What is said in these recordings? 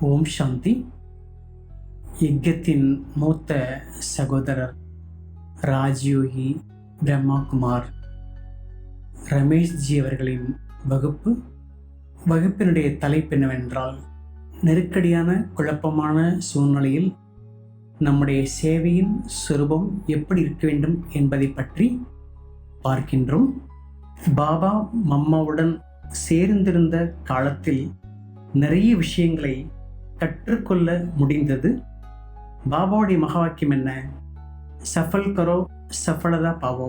ஓம் சாந்தி. யஜ்யத்தின் மூத்த சகோதரர் ராஜயோகி பிரம்மாகுமார் ரமேஷ்ஜி அவர்களின் வகுப்பினுடைய தலைப்பு என்னவென்றால், நெருக்கடியான குழப்பமான சூழ்நிலையில் நம்முடைய சேவையின் சுரூபம் எப்படி இருக்க வேண்டும் என்பதை பற்றி பார்க்கின்றோம். பாபா மம்மாவுடன் சேர்ந்திருந்த காலத்தில் நிறைய விஷயங்களை கற்றுக்கொள்ள முடிந்தது. பாபாவுடைய மகா வாக்கியம் என்ன? சஃபல் கரோ சஃபலதா பாவோ,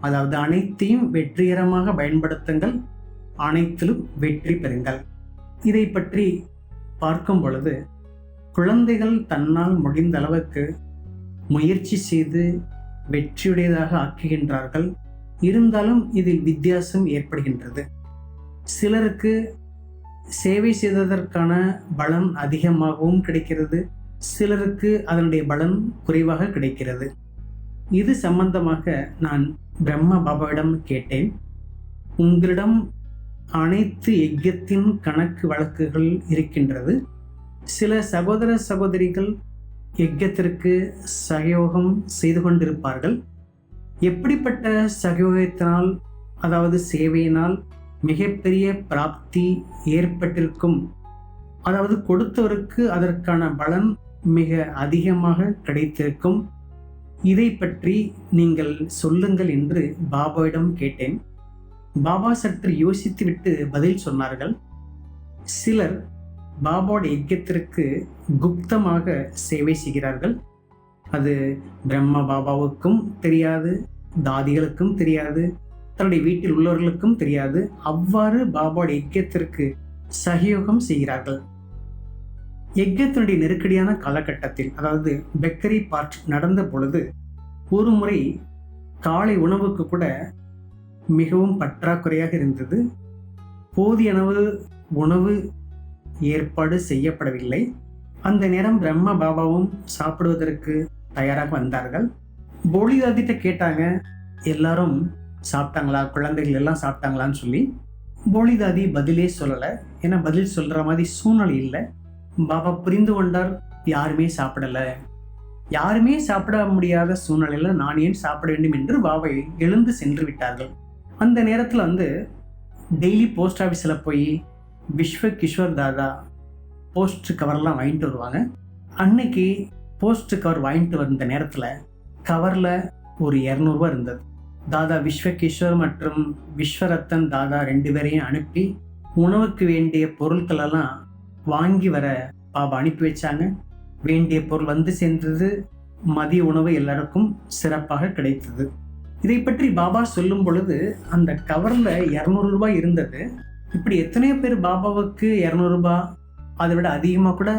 அதாவது அனைத்தையும் வெற்றிகரமாக பயன்படுத்துங்கள், அனைத்திலும் வெற்றி பெறுங்கள். இதை பற்றி பார்க்கும் பொழுது, குழந்தைகள் தன்னால் முடிந்த அளவுக்கு முயற்சி செய்து வெற்றியுடையதாக ஆக்குகின்றார்கள். இருந்தாலும் இதில் வித்தியாசம் ஏற்படுகின்றது. சிலருக்கு சேவை செய்ததற்கான பலன் அதிகமாகவும் கிடைக்கிறது, சிலருக்கு அதனுடைய பலன் குறைவாக கிடைக்கிறது. இது சம்பந்தமாக நான் பிரம்மா பாபாவிடம் கேட்டேன். உங்களிடம் அனைத்து யஜ்யத்தின் கணக்கு வழக்குகள் இருக்கின்றது. சில சகோதர சகோதரிகள் யஜ்யத்திற்கு சகயோகம் செய்து கொண்டிருப்பார்கள். எப்படிப்பட்ட சகயோகத்தினால், அதாவது சேவையினால் மிகப்பெரிய பிராப்தி ஏற்பட்டிருக்கும், அதாவது கொடுத்தவருக்கு அதற்கான பலன் மிக அதிகமாக கிடைத்திருக்கும், இதை பற்றி நீங்கள் சொல்லுங்கள் என்று பாபாவிடம் கேட்டேன். பாபா சற்று யோசித்துவிட்டு பதில் சொன்னார்கள். சிலர் பாபாவோட யஜ்யத்திற்கு குப்தமாக சேவை செய்கிறார்கள். அது பிரம்மா பாபாவுக்கும் தெரியாது, தாதிகளுக்கும் தெரியாது, தன்னுடைய வீட்டில் உள்ளவர்களுக்கும் தெரியாது. அவ்வாறு பாபாவோட யஜ்யத்திற்கு சகயோகம் செய்கிறார்கள். யஜ்யத்தினுடைய நெருக்கடியான காலகட்டத்தில், அதாவது பெக்கரி பார்ட் நடந்த பொழுது, ஒரு முறை காலை உணவுக்கு கூட மிகவும் பற்றாக்குறையாக இருந்தது. போதிய உணவு ஏற்பாடு செய்யப்படவில்லை. அந்த நேரம் பிரம்மா பாபாவும் சாப்பிடுவதற்கு தயாராக வந்தார்கள். போலிதாதிட்ட கேட்டாங்க, எல்லாரும் சாப்பிட்டாங்களா, குழந்தைகள் எல்லாம் சாப்பிட்டாங்களான்னு சொல்லி. போலிதாதி பதிலே சொல்லலை. ஏன்னா பதில் சொல்கிற மாதிரி சூழ்நிலை இல்லை. பாபா புரிந்து கொண்டார், யாருமே சாப்பிடலை. யாருமே சாப்பிட முடியாத சூழ்நிலையில் நான் ஏன் சாப்பிட வேண்டும் என்று பாபா எழுந்து சென்று விட்டார்கள். அந்த நேரத்தில் டெய்லி போஸ்ட் ஆஃபீஸில் போய் விஸ்வ கிஷோர் தாதா போஸ்ட் கவர்லாம் வாங்கிட்டு வருவாங்க. அன்னைக்கு போஸ்ட் கவர் வாங்கிட்டு வந்த நேரத்தில் கவரில் ஒரு 200 ரூபா இருந்தது. தாதா விஸ்வகிஷோர் மற்றும் விஸ்வரத்தன் தாதா 2 பேரையும் அனுப்பி உணவுக்கு வேண்டிய பொருட்களெல்லாம் வாங்கி வர பாபா அனுப்பி வச்சாங்க. வேண்டிய பொருள் வந்து சேர்ந்தது. மதிய உணவு எல்லாருக்கும் சிறப்பாக கிடைத்தது. இதை பற்றி பாபா சொல்லும் பொழுது, அந்த கவரில் 200 ரூபாய் இருந்தது. இப்படி எத்தனையோ பேர் பாபாவுக்கு 200 ரூபாய் அதை விட அதிகமாக கூட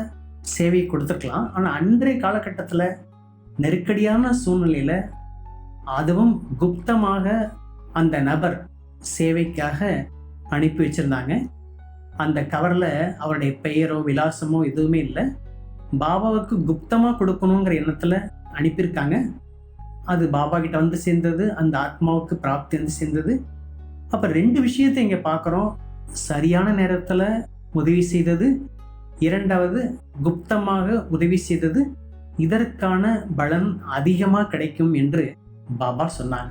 சேவை கொடுத்துருக்கலாம். ஆனால் அன்றைய காலகட்டத்தில் நெருக்கடியான சூழ்நிலையில், அதுவும் குப்தமாக அந்த நபர் சேவைக்காக அனுப்பி வச்சிருந்தாங்க. அந்த கவரில் அவருடைய பெயரோ விலாசமோ எதுவுமே இல்லை. பாபாவுக்கு குப்தமாக கொடுக்கணுங்கிற எண்ணத்தில் அனுப்பியிருக்காங்க. அது பாபா கிட்ட வந்து சேர்ந்தது, அந்த ஆத்மாவுக்கு பிராப்தி வந்து சேர்ந்தது. அப்போ 2 விஷயத்தை இங்கே பார்க்குறோம். சரியான நேரத்தில் உதவி செய்தது, இரண்டாவது குப்தமாக உதவி செய்தது. இதற்கான பலன் அதிகமாக கிடைக்கும் என்று பாபா சொன்னாங்க.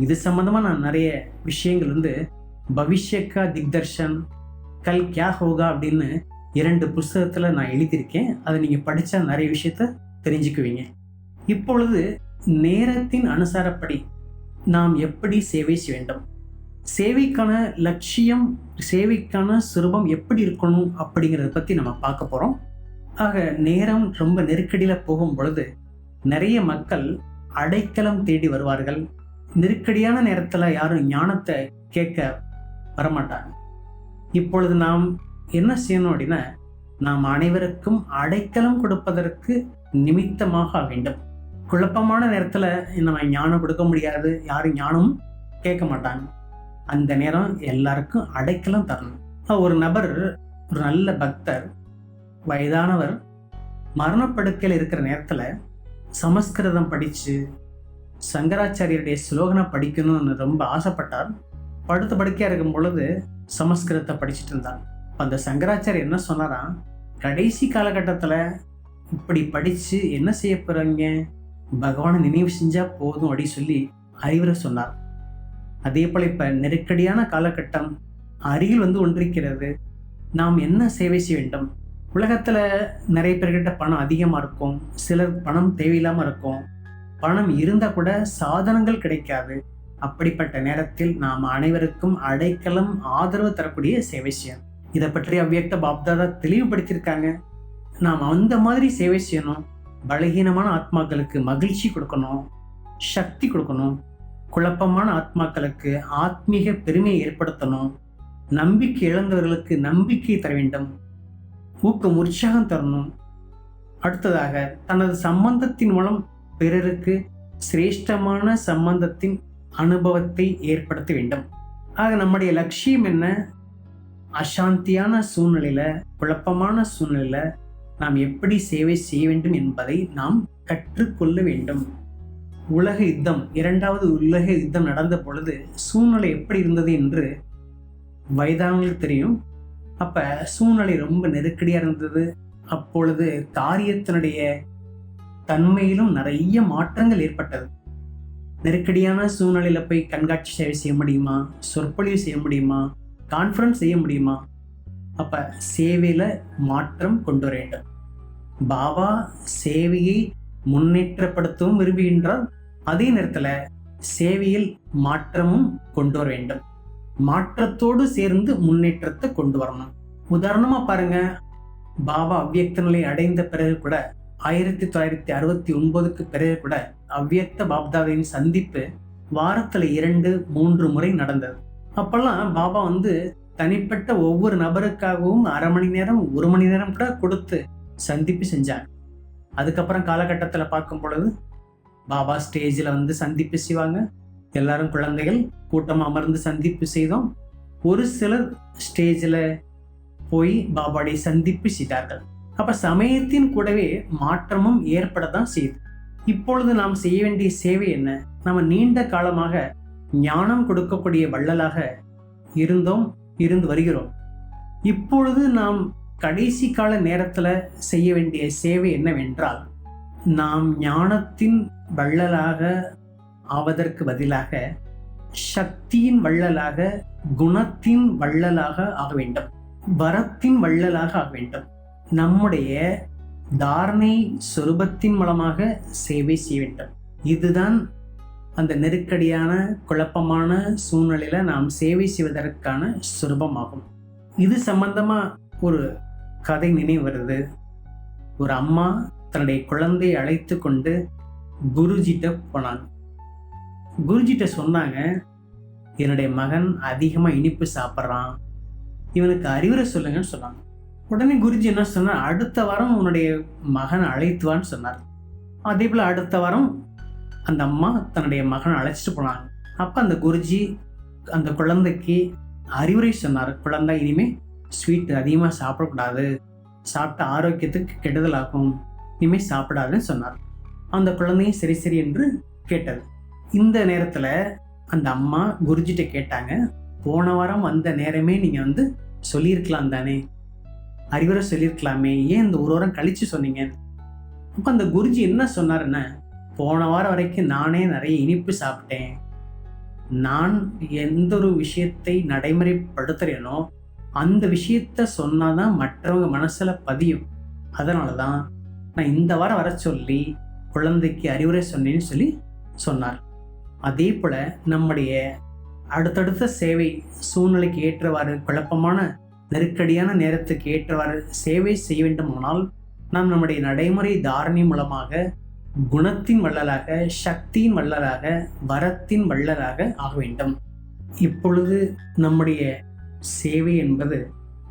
இது சம்பந்தமாக நான் நிறைய விஷயங்கள் பவிஷ்யக்கா திக்தர்ஷன், கல் கியா ஹோகா அப்படின்னு 2 புஸ்தகத்தில் நான் எழுதியிருக்கேன். அதை நீங்கள் படித்தா நிறைய விஷயத்த தெரிஞ்சுக்குவீங்க. இப்பொழுது நேரத்தின் அனுசாரப்படி நாம் எப்படி சேவை செய்ய வேண்டும், சேவைக்கான லட்சியம், சேவைக்கான சுரூபம் எப்படி இருக்கணும் அப்படிங்கிறத பற்றி நம்ம பார்க்க போகிறோம். ஆக நேரம் ரொம்ப நெருக்கடியில் போகும் பொழுது நிறைய மக்கள் அடைக்கலம் தேடி வருவார்கள். நெருக்கடியான நேரத்தில் யாரும் ஞானத்தை கேட்க வரமாட்டாங்க. இப்பொழுது நாம் என்ன செய்யணும் அப்படின்னா, நாம் அனைவருக்கும் அடைக்கலம் கொடுப்பதற்கு நிமித்தமாக வேண்டும். குழப்பமான நேரத்தில் நம்ம ஞானம் கொடுக்க முடியாது, யாரும் ஞானமும் கேட்க மாட்டாங்க. அந்த நேரம் எல்லாருக்கும் அடைக்கலம் தரணும். ஒரு நபர், ஒரு நல்ல பக்தர், வயதானவர், மரணப்படுக்கையில் இருக்கிற நேரத்தில் சமஸ்கிருதம் படித்து சங்கராச்சாரியருடைய ஸ்லோகனை படிக்கணும்னு ரொம்ப ஆசைப்பட்டார். படுக்கையாக இருக்கும் பொழுது சமஸ்கிருதத்தை படிச்சுட்டு இருந்தாங்க. அந்த சங்கராச்சாரியர் என்ன சொன்னாராம், கடைசி காலகட்டத்தில் இப்படி படித்து என்ன செய்ய போகிறாங்க, பகவானை நினைவு செஞ்சால் போதும் அப்படின்னு சொல்லி அறிவுரை சொன்னார். அதே போல் இப்போ நெருக்கடியான காலகட்டம் அருகில் ஒன்றிருக்கிறது. நாம் என்ன சேவை செய்ய வேண்டும்? உலகத்தில் நிறைய பேர்கிட்ட பணம் அதிகமாக இருக்கும், சிலர் பணம் தேவையில்லாமல் இருக்கும், பணம் இருந்தால் கூட சாதனங்கள் கிடைக்காது. அப்படிப்பட்ட நேரத்தில் நாம் அனைவருக்கும் அடைக்கலம், ஆதரவு தரக்கூடிய சேவை செய்யணும். இதை பற்றி அவ்வியக்த பாப்தாதா தெளிவுபடுத்தியிருக்காங்க. நாம் அந்த மாதிரி சேவை செய்யணும். பலகீனமான ஆத்மாக்களுக்கு மகிழ்ச்சி கொடுக்கணும், சக்தி கொடுக்கணும். குழப்பமான ஆத்மாக்களுக்கு ஆத்மீக பெருமையை ஏற்படுத்தணும். நம்பிக்கை இழந்தவர்களுக்கு நம்பிக்கை தர வேண்டும், ஊக்கம், உற்சாகம் தரணும். அடுத்ததாக தனது சம்பந்தத்தின் மூலம் பிறருக்கு சிரேஷ்டமான சம்பந்தத்தின் அனுபவத்தை ஏற்படுத்த வேண்டும். ஆக நம்முடைய லட்சியம் என்ன? அசாந்தியான சூழ்நிலையில, குழப்பமான சூழ்நிலையில நாம் எப்படி சேவை செய்ய வேண்டும் என்பதை நாம் கற்றுக்கொள்ள வேண்டும். உலக யுத்தம், இரண்டாவது உலக யுத்தம் நடந்த பொழுது சூழ்நிலை எப்படி இருந்தது என்று வயதானவங்களுக்கு தெரியும். அப்ப சூழ்நிலை ரொம்ப நெருக்கடியா இருந்தது. அப்பொழுது காரியத்தினுடைய தன்மையிலும் நிறைய மாற்றங்கள் ஏற்பட்டது. நெருக்கடியான சூழ்நிலையில போய் கண்காட்சி சேவை செய்ய முடியுமா? சொற்பொழிவு செய்ய முடியுமா? கான்ஃபரன்ஸ் செய்ய முடியுமா? அப்ப சேவையில மாற்றம் கொண்டு வர வேண்டும். பாபா சேவையை முன்னேற்றப்படுத்தவும் விரும்புகின்றார். அதே நேரத்தில் சேவையில் மாற்றமும் கொண்டு வர வேண்டும். மாற்றத்தோடு சேர்ந்து முன்னேற்றத்தை கொண்டு வரணும். உதாரணமா பாருங்க, பாபா அவ்வியக்த நிலை அடைந்த பிறகு கூட 1969க்கு பிறகு கூட அவ்வியக்த பாப்தாவின் சந்திப்பு வாரத்துல 2-3 முறை நடந்தது. அப்பெல்லாம் பாபா தனிப்பட்ட ஒவ்வொரு நபருக்காகவும் 1/2 மணி நேரம் 1 மணி நேரம் கூட கொடுத்து சந்திப்பு செஞ்சாங்க. அதுக்கப்புறம் காலகட்டத்தில் பார்க்கும் பொழுது பாபா ஸ்டேஜில் சந்திப்பு செய்வாங்க. எல்லாரும் குழந்தைகள் கூட்டமாக அமர்ந்து சந்திப்பு செய்தோம். ஒரு சிலர் ஸ்டேஜில் போய் பாபாடைய சந்திப்பு செய்தார்கள். அப்ப சமயத்தின் கூடவே மாற்றமும் ஏற்படத்தான் செய்யுது. இப்பொழுது நாம் செய்ய வேண்டிய சேவை என்ன? நம்ம நீண்ட காலமாக ஞானம் கொடுக்கக்கூடிய வள்ளலாக இருந்து வருகிறோம். இப்பொழுது நாம் கடைசி கால நேரத்தில் செய்ய வேண்டிய சேவை என்னவென்றால், நாம் ஞானத்தின் வள்ளலாக ஆவதற்கு பதிலாக சக்தியின் வள்ளலாக, குணத்தின் வள்ளலாக ஆக வேண்டும், வரத்தின் வள்ளலாக ஆக வேண்டும். நம்முடைய தாரணை சொரூபத்தின் மூலமாக சேவை செய்ய வேண்டும். இதுதான் அந்த நெருக்கடியான குழப்பமான சூழ்நிலையில நாம் சேவை செய்வதற்கான சொரூபமாகும். இது சம்பந்தமா ஒரு கதை நினைவு வருது. ஒரு அம்மா தன்னுடைய குழந்தையை அழைத்து கொண்டு குருஜிட்ட போனாங்க. குருஜிட்ட சொன்னாங்க, என்னுடைய மகன் அதிகமாக இனிப்பு சாப்பிட்றான், இவனுக்கு அறிவுரை சொல்லுங்கன்னு சொன்னாங்க. உடனே குருஜி என்ன சொன்னார், அடுத்த வாரம் உன்னுடைய மகனை அழைத்துவான்னு சொன்னார். அதே போல் அடுத்த வாரம் அந்த அம்மா தன்னுடைய மகனை அழைச்சிட்டு போனாங்க. அப்போ அந்த குருஜி அந்த குழந்தைக்கு அறிவுரை சொன்னார், குழந்தை இனிமே ஸ்வீட் அதிகமாக சாப்பிடக்கூடாது, சாப்பிட்ட ஆரோக்கியத்துக்கு கெடுதலாகும், இனிமேல் சாப்பிடாதுன்னு சொன்னார். அந்த குழந்தையும் சரி சரி என்று கேட்டது. இந்த நேரத்தில் அந்த அம்மா குருஜிட்ட கேட்டாங்க, போன வாரம் வந்த நேரமே நீங்கள் சொல்லியிருக்கலாம் தானே, அறிவுரை சொல்லியிருக்கலாமே, ஏன் இந்த ஒரு வாரம் கழித்து சொன்னீங்க? அப்போ அந்த குருஜி என்ன சொன்னாருன்னா, போன வாரம் வரைக்கும் நானே நிறைய இனிப்பு சாப்பிட்டேன், நான் எந்த ஒரு விஷயத்தை நடைமுறைப்படுத்துகிறேனோ அந்த விஷயத்த சொன்னாதான் மற்றவங்க மனசுல பதியும். அதனால தான் நான் இந்த வாரம் வர சொல்லி குழந்தைக்கு அறிவுரை சொன்னேன்னு சொல்லி சொன்னார். அதே போல நம்முடைய அடுத்தடுத்த சேவை சூழ்நிலைக்கு ஏற்றவாறு, குழப்பமான நெருக்கடியான நேரத்துக்கு ஏற்றவாறு சேவை செய்ய வேண்டுமானால் நாம் நம்முடைய நடைமுறை தாரணை மூலமாக குணத்தின் வள்ளலாக, சக்தியின் வள்ளலாக, வரத்தின் வள்ளலாக ஆக வேண்டும். இப்பொழுது நம்முடைய சேவை என்பது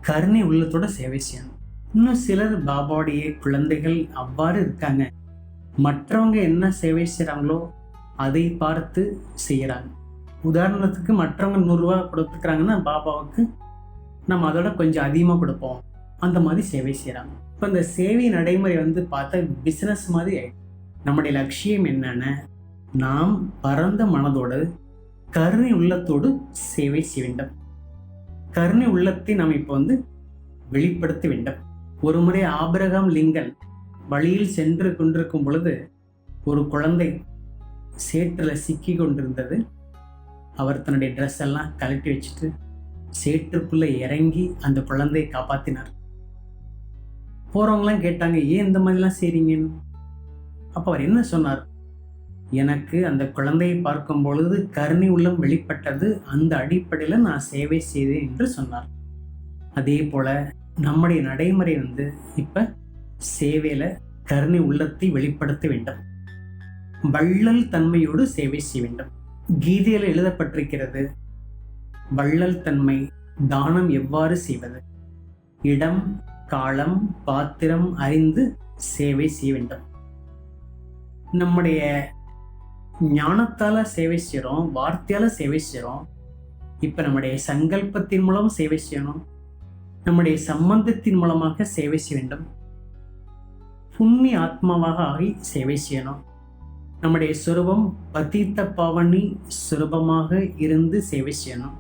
கருணை உள்ளத்தோட சேவை செய்யணும். இன்னும் சிலர் பாபாவுடைய குழந்தைகள் அவ்வாறு இருக்காங்க, மற்றவங்க என்ன சேவை செய்கிறாங்களோ அதை பார்த்து செய்கிறாங்க. உதாரணத்துக்கு மற்றவங்க 100 ரூபா கொடுத்துக்கிறாங்கன்னா பாபாவுக்கு நம்ம அதோட கொஞ்சம் அதிகமாக கொடுப்போம், அந்த மாதிரி சேவை செய்கிறாங்க. இப்போ இந்த சேவை நடைமுறை பார்த்தா பிஸ்னஸ் மாதிரி ஆயிடும். நம்முடைய லட்சியம் என்னென்ன, நாம் பரந்த மனதோடு கருணை உள்ளத்தோடு சேவை செய்ய வேண்டும். கருணை உள்ளத்தை நாம் இப்போ வெளிப்படுத்த வேண்டும். ஒரு முறை ஆபிரகாம் லிங்கன் வழியில் சென்று கொண்டிருக்கும் பொழுது ஒரு குழந்தை சேற்றில் சிக்கி கொண்டிருந்தது. அவர் தன்னுடைய ட்ரெஸ் எல்லாம் கழட்டி வச்சுட்டு சேற்றுக்குள்ள இறங்கி அந்த குழந்தையை காப்பாத்தினார். போறவங்களாம் கேட்டாங்க, ஏன் இந்த மாதிரிலாம் செய்றீங்கன்னு. அப்ப அவர் என்ன சொன்னார்? எனக்கு அந்த குழந்தையை பார்க்கும் பொழுது கருணை உள்ளம் வெளிப்பட்டது, அந்த அடிப்படையில் நான் சேவை செய்தேன் என்று சொன்னார். அதே போல நம்முடைய நடைமுறை இப்ப சேவையில கருணை உள்ளத்தை வெளிப்படுத்த வேண்டும், வள்ளல் தன்மையோடு சேவை செய்ய வேண்டும். கீதையில் எழுதப்பட்டிருக்கிறது, வள்ளல் தன்மை தானம் எவ்வாறு செய்வது, இடம் காலம் பாத்திரம் அறிந்து சேவை செய்ய வேண்டும். நம்முடைய ஞானத்தால சேவை செய்கிறோம், வார்த்தையால சேவை செய்கிறோம். இப்போ நம்முடைய சங்கல்பத்தின் மூலம் சேவை செய்யணும், நம்முடைய சம்பந்தத்தின் மூலமாக சேவை செய்ய வேண்டும். புண்ணிய ஆத்மாவாக ஆகி சேவை செய்யணும். நம்முடைய சுரூபம் பதீத்த பாவனி சுரூபமாக இருந்து சேவை செய்யணும்.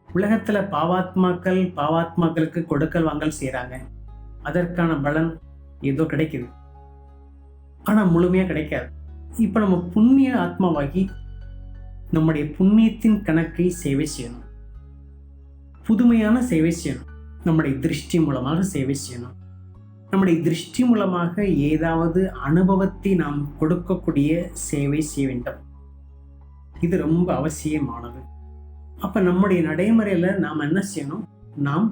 உலகத்துல பாவாத்மாக்களுக்கு கொடுக்கல் வாங்கல் செய்யறாங்க, அதற்கான பலன் ஏதோ கிடைக்குது, ஆனா முழுமையா கிடைக்காது. இப்ப நம்ம புண்ணிய ஆத்மாவாகி நம்முடைய புண்ணியத்தின் கணக்கை சேவை செய்யணும், புதுமையான சேவை செய்யணும். நம்முடைய திருஷ்டி மூலமாக சேவை செய்யணும். நம்முடைய திருஷ்டி மூலமாக ஏதாவது அனுபவத்தை நாம் கொடுக்கக்கூடிய சேவை செய்ய வேண்டும். இது ரொம்ப அவசியமானது. அப்ப நம்முடைய நடைமுறையில நாம் என்ன செய்யணும்? நாம்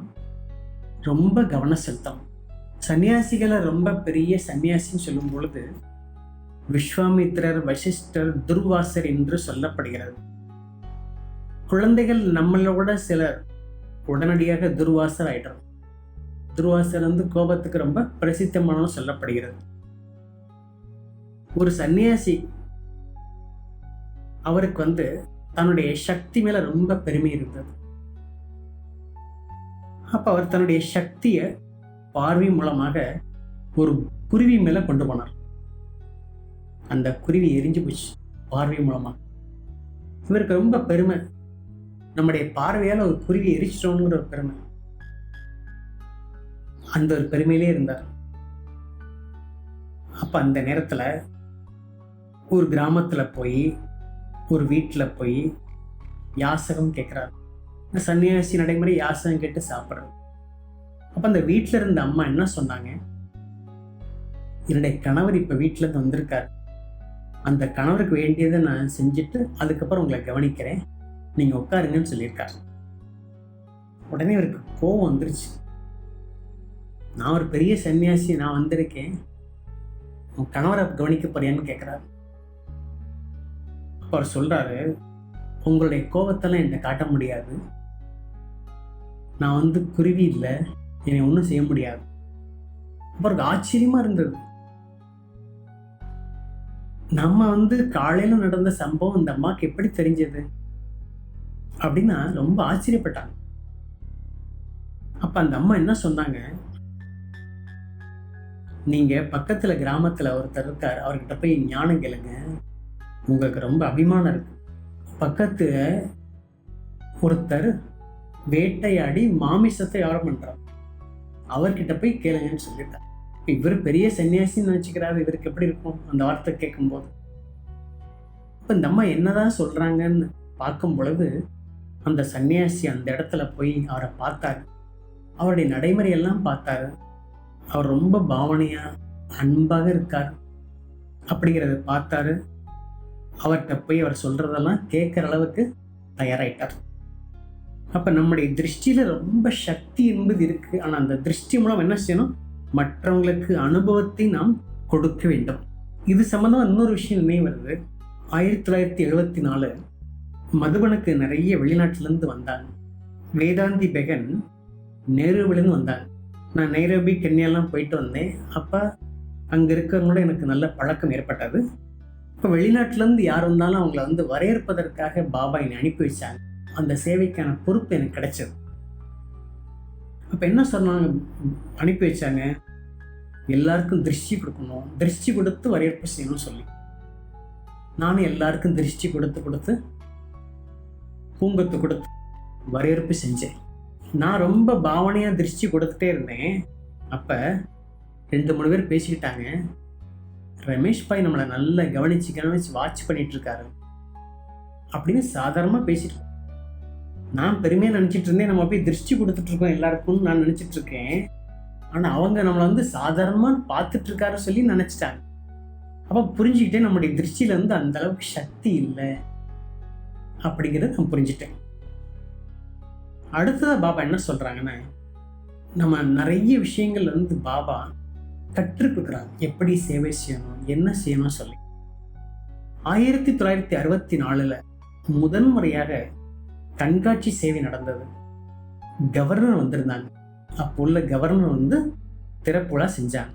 ரொம்ப கவனம் செலுத்தணும். சன்னியாசிகளை ரொம்ப பெரிய சன்னியாசின்னு சொல்லும் பொழுது விஸ்வாமித்திரர், வசிஷ்டர், துர்வாசர் என்று சொல்லப்படுகிறது. குழந்தைகள் நம்மளோட சிலர் உடனடியாக துர்வாசர் ஆயிடுறோம். துர்வாசர் கோபத்துக்கு ரொம்ப பிரசித்தமான சொல்லப்படுகிறது. ஒரு சன்னியாசி அவருக்கு தன்னுடைய சக்தி மேல ரொம்ப பெருமை இருந்தது. அப்ப அவர் தன்னுடைய சக்தியை பார்வை மூலமாக ஒரு குருவி மேல கொண்டு போனார். அந்த குருவி எரிஞ்சு போச்சு பார்வை மூலமாக. இவருக்கு ரொம்ப பெருமை, நம்முடைய பார்வையால ஒரு குருவி எரிச்சிட்டோங்கிற ஒரு பெருமை. அந்த ஒரு பெருமையிலே இருந்தார். அப்ப அந்த நேரத்துல ஒரு கிராமத்துல போய் ஒரு வீட்டில் போய் யாசகம் கேட்குறாரு. இந்த சன்னியாசி நடைமுறை யாசகம் கேட்டு சாப்பிட்றது. அப்போ அந்த வீட்டில் இருந்த அம்மா என்ன சொன்னாங்க? என்னுடைய கணவர் இப்போ வீட்டிலேருந்து வந்திருக்காரு, அந்த கணவருக்கு வேண்டியதை நான் செஞ்சுட்டு அதுக்கப்புறம் உங்களை கவனிக்கிறேன், நீங்கள் உட்காருங்கன்னு சொல்லியிருக்காரு. உடனே அவருக்கு கோவம் வந்துருச்சு. நான் ஒரு பெரிய சன்னியாசி, நான் வந்திருக்கேன், உன் கணவரை கவனிக்க போறியான்னு கேட்குறாரு. அவர் சொல்றாரு, உங்களுடைய கோபத்தெல்லாம் என்னை காட்ட முடியாது, நான் குருவி இல்லை, என்னை ஒன்றும் செய்ய முடியாது. அவருக்கு ஆச்சரியமா இருந்தது. நம்ம காலையில நடந்த சம்பவம் இந்த அம்மாக்கு எப்படி தெரிஞ்சது அப்படின்னா ரொம்ப ஆச்சரியப்பட்டாங்க. அப்ப அந்த அம்மா என்ன சொன்னாங்க? நீங்க பக்கத்துல கிராமத்துல ஒருத்தர் இருக்காரு, அவர்கிட்ட போய் ஞானம் கேளுங்க, உங்களுக்கு ரொம்ப அபிமானம் இருக்கு. பக்கத்து ஒருத்தர் வேட்டையாடி மாமிசத்தை யாரும் பண்றார், அவர்கிட்ட போய் கேளுங்கன்னு சொல்லிட்டார். இவர் பெரிய சன்னியாசின்னு நினைச்சுக்கிறாரு, இவருக்கு எப்படி இருக்கும் அந்த வார்த்தை கேட்கும்போது? இப்போ இந்த அம்மா என்னதான் சொல்றாங்கன்னு பார்க்கும் பொழுது அந்த சன்னியாசி அந்த இடத்துல போய் அவரை பார்த்தாரு, அவருடைய நடைமுறையெல்லாம் பார்த்தாரு. அவர் ரொம்ப பாவனையா அன்பாக இருக்கார் அப்படிங்கிறத பார்த்தாரு. அவர்கிட்ட போய் அவர் சொல்றதெல்லாம் கேட்குற அளவுக்கு தயாராயிட்டார். அப்ப நம்முடைய திருஷ்டியில ரொம்ப சக்தி என்பது இருக்கு. ஆனா அந்த திருஷ்டி மூலம் என்ன செய்யணும்? மற்றவங்களுக்கு அனுபவத்தை நாம் கொடுக்க வேண்டும். இது சம்பந்தமா இன்னொரு விஷயம் நினைவு வருது. 1974 மதுபனுக்கு நிறைய வெளிநாட்டிலேருந்து வந்தாங்க. வேதாந்தி பெகன் நேருவிலேருந்து வந்தாங்க. நான் நைரோபி, கென்யாலாம் போயிட்டு வந்தேன். அப்போ அங்கே இருக்கிறவங்களோட எனக்கு நல்ல பழக்கம் ஏற்பட்டது. இப்போ வெளிநாட்டிலேருந்து யார் வந்தாலும் அவங்கள வரவேற்பதற்காக பாபா என்னை அனுப்பி வச்சாங்க. அந்த சேவைக்கான பொறுப்பு எனக்கு கிடைச்சது. அப்போ என்ன சொன்னாங்க? அனுப்பி வச்சாங்க, எல்லாருக்கும் திருஷ்டி கொடுக்கணும், திருஷ்டி கொடுத்து வரவேற்பு செய்யணும்னு சொல்லி. நானும் எல்லாருக்கும் திருஷ்டி கொடுத்து பூங்கத்து கொடுத்து வரவேற்பு செஞ்சேன். நான் ரொம்ப பாவனையாக திருஷ்டி கொடுத்துட்டே இருந்தேன். அப்போ 2-3 பேர் பேசிக்கிட்டாங்க. ரமேஷ் பாய் நம்மளை நல்லா கவனிச்சு வாட்ச் பண்ணிட்டு இருக்காரு அப்படின்னு சாதாரணமாக பேசிட்டு நான் பெருமையாக நினச்சிட்டு இருந்தேன். நம்ம போய் திருஷ்டி கொடுத்துட்டு இருக்கோம் எல்லாருக்கும் நான் நினச்சிட்டு இருக்கேன். ஆனால் அவங்க நம்மளை சாதாரணமாக பார்த்துட்டு இருக்காரு சொல்லி நினச்சிட்டாங்க. அப்போ புரிஞ்சுக்கிட்டே நம்முடைய திருஷ்டியில் அந்த அளவுக்கு சக்தி இல்லை அப்படிங்கிறத நான் புரிஞ்சுட்டேன். அடுத்ததாக பாபா என்ன சொல்கிறாங்கன்னா, நம்ம நிறைய விஷயங்கள் பாபா கற்றுக் கொடுக்குறாங்க. எப்படி சேவை செய்யணும், என்ன செய்யணும் சொல்லி. 1964 முதன் முறையாக கண்காட்சி சேவை நடந்தது. கவர்னர் வந்திருந்தாங்க. அப்போ உள்ள கவர்னர் திறப்புழா செஞ்சாங்க.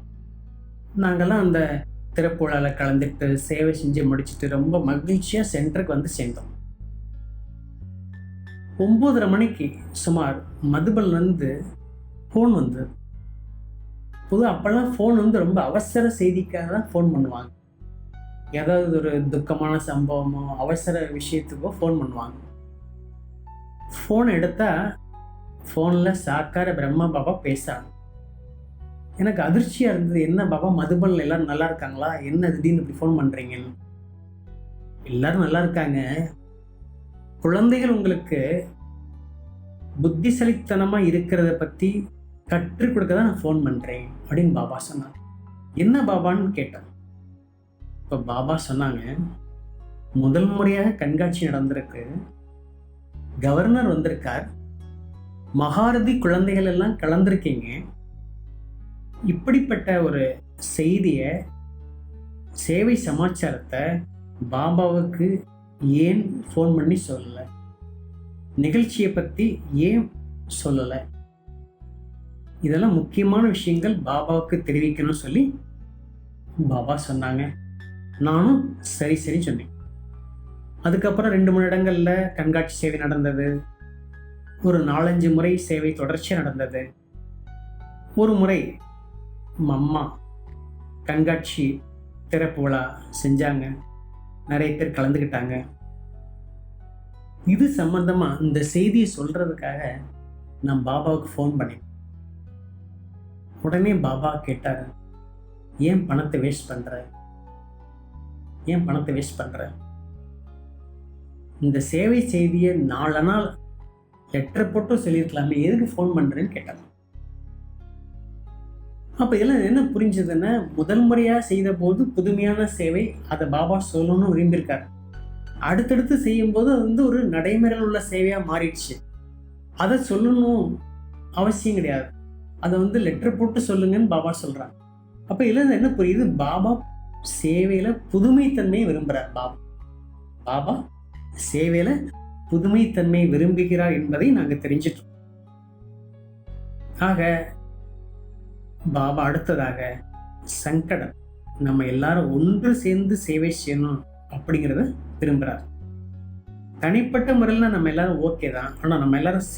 நாங்கள்லாம் அந்த திறப்புழாவில் கலந்துட்டு சேவை செஞ்சு முடிச்சுட்டு ரொம்ப மகிழ்ச்சியாக சென்டருக்கு சேர்ந்தோம். 9:30 மணிக்கு சுமார் மதுபன்லேருந்து ஃபோன் வந்தது. பொதுவாக அப்போல்லாம் ஃபோன் ரொம்ப அவசர செய்திக்காக தான் ஃபோன் பண்ணுவாங்க. ஏதாவது ஒரு துக்கமான சம்பவமோ அவசர விஷயத்துக்கோ ஃபோன் பண்ணுவாங்க. ஃபோன் எடுத்தால் ஃபோனில் சாக்கார பிரம்மா பாபா பேசுகிறாங்க. எனக்கு அதிர்ச்சியாக இருந்தது. என்ன பாபா, மதுபனில் எல்லோரும் நல்லா இருக்காங்களா? என்ன திடீர்னு இப்படி ஃபோன் பண்ணுறீங்கன்னு. எல்லோரும் நல்லா இருக்காங்க. குழந்தைகள் உங்களுக்கு புத்திசாலித்தனமாக இருக்கிறத பற்றி கற்றுக் கொடுக்க தான் நான் ஃபோன் பண்ணுறேன் அப்படின்னு பாபா சொன்னாங்க. என்ன பாபான்னு கேட்டேன். இப்போ பாபா சொன்னாங்க, முதல் முறையாக கண்காட்சி நடந்திருக்கு, கவர்னர் வந்திருக்கார், மகாரதி குழந்தைகள் எல்லாம் கலந்துருக்கீங்க. இப்படிப்பட்ட ஒரு செய்தியை, சேவை சமாச்சாரத்தை பாபாவுக்கு ஏன் ஃபோன் பண்ணி சொல்லலை? நிகழ்ச்சியை பற்றி ஏன் சொல்லலை? இதெல்லாம் முக்கியமான விஷயங்கள் பாபாவுக்கு தெரிவிக்கணும்னு சொல்லி பாபா சொன்னாங்க. நானும் சரி சொன்னேன். அதுக்கப்புறம் 2-3 இடங்களில் கண்காட்சி சேவை நடந்தது. ஒரு 4-5 முறை சேவை தொடர்ச்சியாக நடந்தது. ஒரு முறை அம்மா கண்காட்சி திறப்பு விழா செஞ்சாங்க. நிறைய பேர் கலந்துக்கிட்டாங்க. இது சம்பந்தமாக இந்த செய்தியை சொல்கிறதுக்காக நான் பாபாவுக்கு ஃபோன் பண்ணேன். உடனே பாபா கேட்டார், ஏன் பணத்தை வேஸ்ட் பண்ணுற? இந்த சேவை செய்தியை 4 நாள் லெட்டர் போட்டு சொல்லியிருக்கலாமே, எதுக்கு ஃபோன் பண்ணுறேன்னு கேட்டாங்க. அப்போ இதெல்லாம் என்ன புரிஞ்சதுன்னா, முதல் முறையாக செய்த போது புதுமையான சேவை, அதை பாபா சொல்லணும்னு விரும்பியிருக்காரு. அடுத்தடுத்து செய்யும்போது ஒரு நடைமுறையில் உள்ள சேவையாக மாறிடுச்சு. அதை சொல்லணும் அவசியம் கிடையாது. அதை லெட்டர் போட்டு சொல்லுங்கன்னு பாபா சொல்கிறாங்க. அப்போ இதில் என்ன புரியுது? பாபா சேவையில் புதுமைத்தன்மையை விரும்புகிறார். பாபா சேவையில் புதுமைத்தன்மையை விரும்புகிறார் என்பதை நாங்கள் தெரிஞ்சிட்டோம். ஆக பாபா அடுத்ததாக சங்கடம், நம்ம எல்லாரும் ஒன்று சேர்ந்து சேவை செய்யணும் அப்படிங்கிறத விரும்புகிறார். தனிப்பட்ட முறையில் நம்ம எல்லாரும் ஓகே தான், ஆனால் நம்ம எல்லாரும்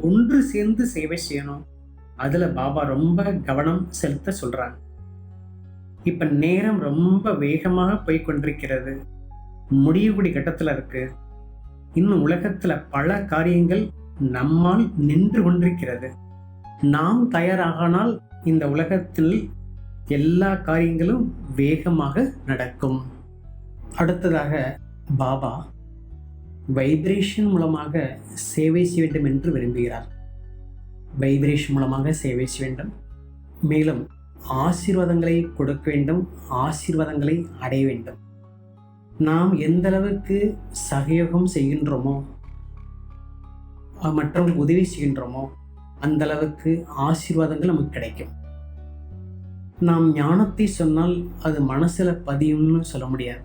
ஒன்று சேர்ந்து சேவை செய்யணும். அதில் பாபா ரொம்ப கவனம் செலுத்த சொல்கிறாங்க. இப்போ நேரம் ரொம்ப வேகமாக போய்கொண்டிருக்கிறது. முடிவுக்குடி கட்டத்தில் இருக்கு. இன்னும் உலகத்தில் பல காரியங்கள் நம்மால் நின்று கொண்டிருக்கிறது. நாம் தயாராகானால் இந்த உலகத்தில் எல்லா காரியங்களும் வேகமாக நடக்கும். அடுத்ததாக பாபா வைப்ரேஷன் மூலமாக சேவை செய்ய வேண்டும் என்று விரும்புகிறார். வைப்ரேஷன் மூலமாக சேவை செய்ய வேண்டும். மேலும் ஆசீர்வாதங்களை கொடுக்க வேண்டும், ஆசீர்வாதங்களை அடைய வேண்டும். நாம் எந்த அளவுக்கு சகயோகம் செய்கின்றோமோ, மற்றவங்களுக்கு உதவி செய்கின்றோமோ, அந்த அளவுக்கு ஆசீர்வாதங்கள் நமக்கு கிடைக்கும். நாம் ஞானத்தை சொன்னால் அது மனசில் பதியும்னு சொல்ல முடியாது.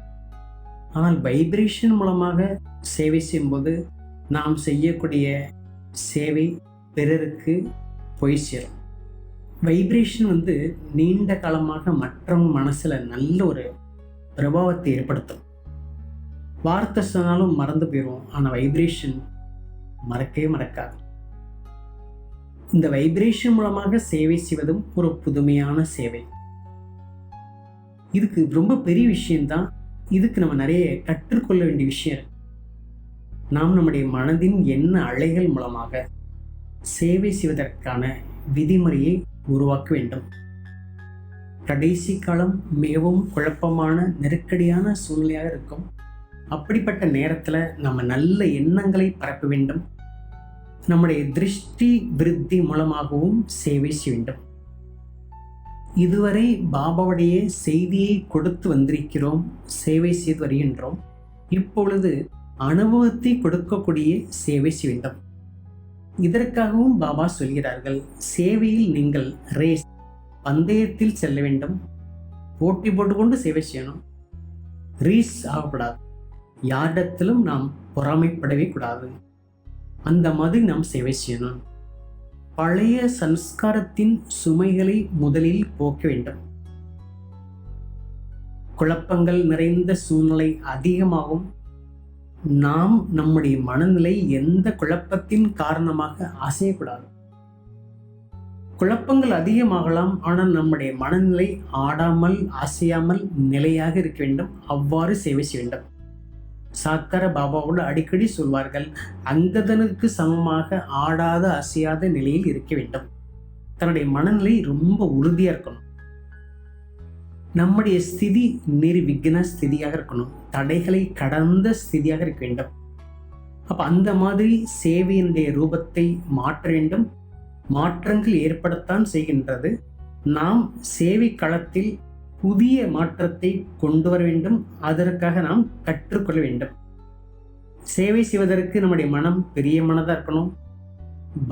ஆனால் வைப்ரேஷன் மூலமாக சேவை செய்யும்போது நாம் செய்யக்கூடிய சேவை பிறருக்கு போய் சேரும். வைப்ரேஷன் நீண்ட காலமாக மற்றவங்க மனசில் நல்ல ஒரு பிரபாவத்தை ஏற்படுத்தும். வார்த்தை சொன்னாலும் மறந்து போயிடுவோம், ஆனால் வைப்ரேஷன் மறக்கவே மறக்காது. இந்த வைப்ரேஷன் மூலமாக சேவை செய்வதும் ஒரு புதுமையான சேவை. இதுக்கு ரொம்ப பெரிய விஷயம்தான். இதுக்கு நம்ம நிறைய கற்றுக்கொள்ள வேண்டிய விஷயம் இருக்கு. நாம் நம்முடைய மனதின் எண்ண அலைகள் மூலமாக சேவை செய்வதற்கான விதிமுறையை உருவாக்க வேண்டும். கடைசி காலம் மிகவும் குழப்பமான நெருக்கடியான சூழ்நிலையாக இருக்கும். அப்படிப்பட்ட நேரத்தில் நம்ம நல்ல எண்ணங்களை பரப்ப வேண்டும். நம்முடைய திருஷ்டி விருத்தி மூலமாகவும் சேவை செய்ய வேண்டும். இதுவரை பாபாவுடைய செய்தியை கொடுத்து வந்திருக்கிறோம், சேவை செய்து வருகின்றோம். இப்பொழுது அனுபவத்தை கொடுக்கக்கூடிய சேவை செய்ய வேண்டும். இதற்காகவும் பாபா சொல்கிறார்கள், சேவையில் நீங்கள் ரேஸ் பந்தயத்தில் செல்ல வேண்டும். போட்டி போட்டுக்கொண்டு சேவை செய்யணும். ரீஸ் ஆகக்கூடாது. யாரிடத்திலும் நாம் பொறாமைப்படவே கூடாது. அந்த மாதிரி நாம் சேவை செய்யணும். பழைய சன்ஸ்காரத்தின் சுமைகளை முதலில் போக்க வேண்டும். குழப்பங்கள் நிறைந்த சூழ்நிலை அதிகமாகும். நாம் நம்முடைய மனநிலை எந்த குழப்பத்தின் காரணமாக அசையக்கூடாது. குழப்பங்கள் அதிகமாகலாம், ஆனால் நம்முடைய மனநிலை ஆடாமல் அசையாமல் நிலையாக இருக்க வேண்டும். அவ்வாறு சேவை செய்ய வேண்டும். சாக்கர பாபாவோடு அடிக்கடி சொல்வார்கள், அங்கதனுக்கு சமமாக ஆடாத அசையாத நிலையில் இருக்க வேண்டும். தன்னுடைய மனநிலை ரொம்ப உறுதியாக இருக்கணும். நம்முடைய ஸ்திதி நிர்விக்ன ஸ்திதியாக இருக்கணும். தடைகளை கடந்த ஸ்திதியாக இருக்க வேண்டும். அப்போ அந்த மாதிரி சேவையினுடைய ரூபத்தை மாற்ற வேண்டும். மாற்றங்கள் ஏற்படத்தான் செய்கின்றது. நாம் சேவை களத்தில் புதிய மாற்றத்தை கொண்டு வர வேண்டும். அதற்காக நாம் கற்றுக்கொள்ள வேண்டும். சேவை செய்வதற்கு நம்முடைய மனம் பெரிய மனதாக இருக்கணும்.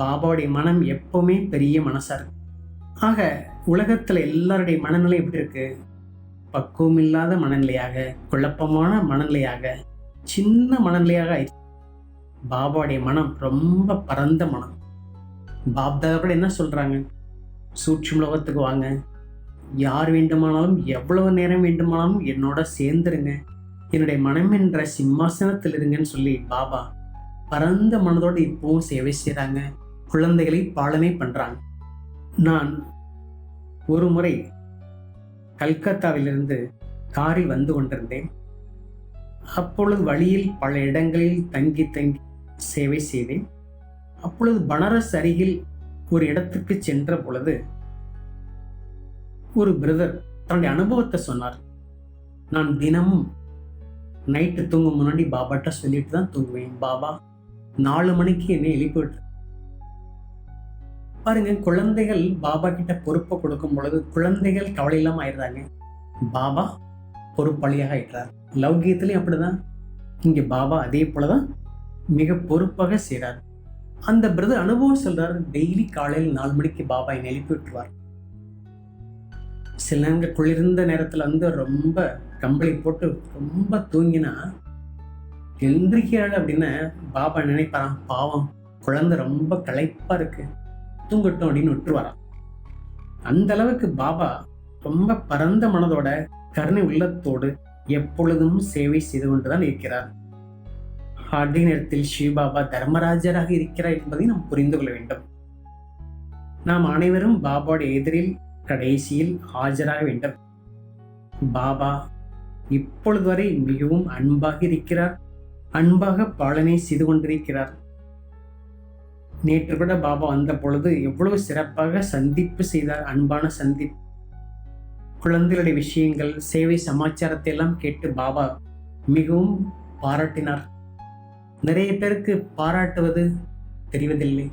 பாபாவுடைய மனம் எப்பவுமே பெரிய மனசாக இருக்கு. ஆக உலகத்தில் எல்லாருடைய மனநிலை எப்படி இருக்கு? பக்குவம் இல்லாத மனநிலையாக, குழப்பமான மனநிலையாக, சின்ன மனநிலையாக ஆயிடுச்சு. பாபாவுடைய மனம் ரொம்ப பரந்த மனம். பாப்தாதா கூட என்ன சொல்றாங்க? சூட்சும லோகத்துக்கு வாங்க, யார் வேண்டுமானாலும் எவ்வளவு நேரம் வேண்டுமானாலும் என்னோட சேர்ந்துருங்க, என்னுடைய மனம் என்ற சிம்மாசனத்தில் இருங்கன்னு சொல்லி பாபா பரந்த மனதோடு இப்பவும் சேவை செய்கிறாங்க. குழந்தைகளை பாலனை பண்றாங்க. நான் ஒரு முறை கல்கத்தாவிலிருந்து காரில் வந்து கொண்டிருந்தேன். அப்பொழுது வழியில் பல இடங்களில் தங்கி சேவை செய்தேன். அப்பொழுது பனாரஸ் அருகில் ஒரு இடத்துக்கு சென்ற பொழுது ஒரு பிரதர் தன்னுடைய அனுபவத்தை சொன்னார். நான் தினமும் நைட்டு தூங்கும் முன்னாடி பாபாட்ட சொல்லிட்டு தான் தூங்குவேன். பாபா 4 மணிக்கு என்னை எழுப்பிவிட்டு பாருங்க. குழந்தைகள் பாபா கிட்ட பொறுப்பை கொடுக்கும் பொழுது குழந்தைகள் கவலை இல்லாம ஆயிடுறாங்க. பாபா பொறுப்பாளியாக ஆயிடுறார். லௌகியத்திலையும் அப்படிதான். இங்க பாபா அதே போலதான் மிக பொறுப்பாக செய்கிறார். அந்த பிரதர் அனுபவம் சொல்றாரு. டெய்லி காலையில் 4 மணிக்கு பாபா என்னை எழுப்பி விட்டுருவார். சில நேரங்கள் குளிர்ந்த நேரத்துல வந்து ரொம்ப கம்பளி போட்டு ரொம்ப தூங்கினா எந்திரிக்கிறாள் அப்படின்னு பாபா நினைப்பாராம். பாவம், குழந்தை ரொம்ப களைப்பா இருக்கு, தூங்கட்டும் அப்படின்னு விட்டுருவாராம். அந்த அளவுக்கு பாபா ரொம்ப பரந்த மனதோட கருணை உள்ளத்தோடு எப்பொழுதும் சேவை செய்து கொண்டுதான் இருக்கிறார். அதே நேரத்தில் சிவபாபா தர்மராஜராக இருக்கிறார் என்பதை நாம் புரிந்து கொள்ள வேண்டும். நாம் அனைவரும் பாபாவுடைய எதிரில் கடைசியில் ஆஜராக வேண்டும். பாபா இப்பொழுது வரை மிகவும் அன்பாக இருக்கிறார். அன்பாக பாலனை செய்து கொண்டிருக்கிறார். நேற்று கூட பாபா வந்த பொழுது எவ்வளவு சிறப்பாக சந்திப்பு செய்தார். அன்பான சந்திப்பு. குழந்தைகளுடைய விஷயங்கள், சேவை சமாச்சாரத்தை எல்லாம் கேட்டு பாபா மிகவும் பாராட்டினார். நிறைய பேருக்கு பாராட்டுவது தெரிவதில்லை.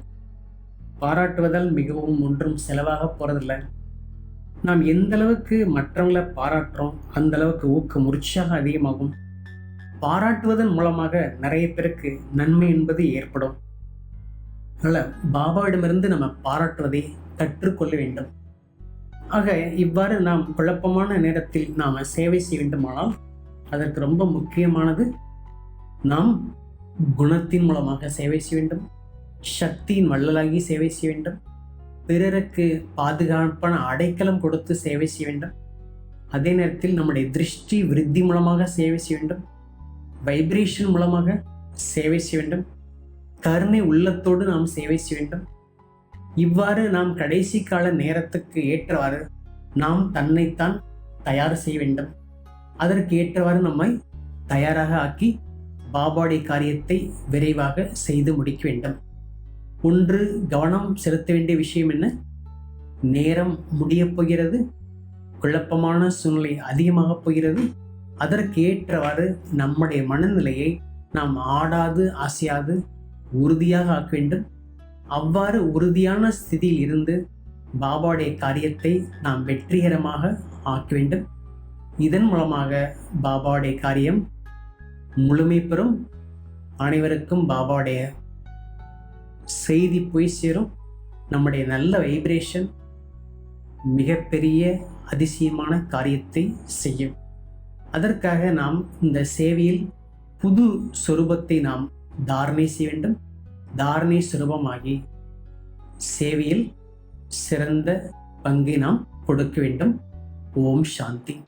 பாராட்டுவதால் மிகவும் ஒன்றும் செலவாக போறதில்லை. நாம் எந்த அளவுக்கு மற்றவங்களை பாராட்டுறோம் அந்த அளவுக்கு ஊக்கம் உற்சாகம் அதிகமாகும். பாராட்டுவதன் மூலமாக நிறைய பேருக்கு நன்மை என்பது ஏற்படும். அதனால பாபாவிடமிருந்து நம்ம பாராட்டுவதை கற்றுக்கொள்ள வேண்டும். ஆக இவ்வாறு நாம் குழப்பமான நேரத்தில் நாம் சேவை செய்ய வேண்டுமானால் அதற்கு ரொம்ப முக்கியமானது நாம் குணத்தின் மூலமாக சேவை செய்ய வேண்டும். சக்தியின் வள்ளலாகி சேவை செய்ய வேண்டும். பிறருக்கு பாதுகாப்பான அடைக்கலம் கொடுத்து சேவை செய்ய வேண்டும். அதே நேரத்தில் நம்முடைய திருஷ்டி விருத்தி மூலமாக சேவை செய்ய வேண்டும். வைப்ரேஷன் மூலமாக சேவை செய்ய வேண்டும். கருணை உள்ளத்தோடு நாம் சேவை செய்ய வேண்டும். இவ்வாறு நாம் கடைசி கால நேரத்துக்கு ஏற்றவாறு நாம் தன்னைத்தான் தயார் செய்ய வேண்டும். அதற்கு ஏற்றவாறு நம்மை தயாராக ஆக்கி பாபாவுடைய காரியத்தை விரைவாக செய்து முடிக்க வேண்டும். ஒன்று, கவனம் செலுத்த வேண்டிய விஷயம் என்ன? நேரம் முடியப் போகிறது, குழப்பமான சூழ்நிலை அதிகமாகப் போகிறது. அதற்கு ஏற்றவாறு நம்முடைய மனநிலையை நாம் ஆடாது அசையாது உறுதியாக ஆக்க வேண்டும். அவ்வாறு உறுதியான ஸ்திதியில் இருந்து பாபாவுடைய காரியத்தை நாம் வெற்றிகரமாக ஆக்க வேண்டும். இதன் மூலமாக பாபாவுடைய காரியம் முழுமை பெறும். அனைவருக்கும் பாபாவுடைய செய்தி போய் சேரும். நம்முடைய நல்ல வைப்ரேஷன் மிகப்பெரிய அதிசயமான காரியத்தை செய்யும். அதற்காக நாம் இந்த சேவையில் புது சொரூபத்தை நாம் தாரணை செய்ய வேண்டும். தாரணை சொரூபமாகி சேவையில் சிறந்த பங்கை நாம் கொடுக்க வேண்டும். ஓம் சாந்தி.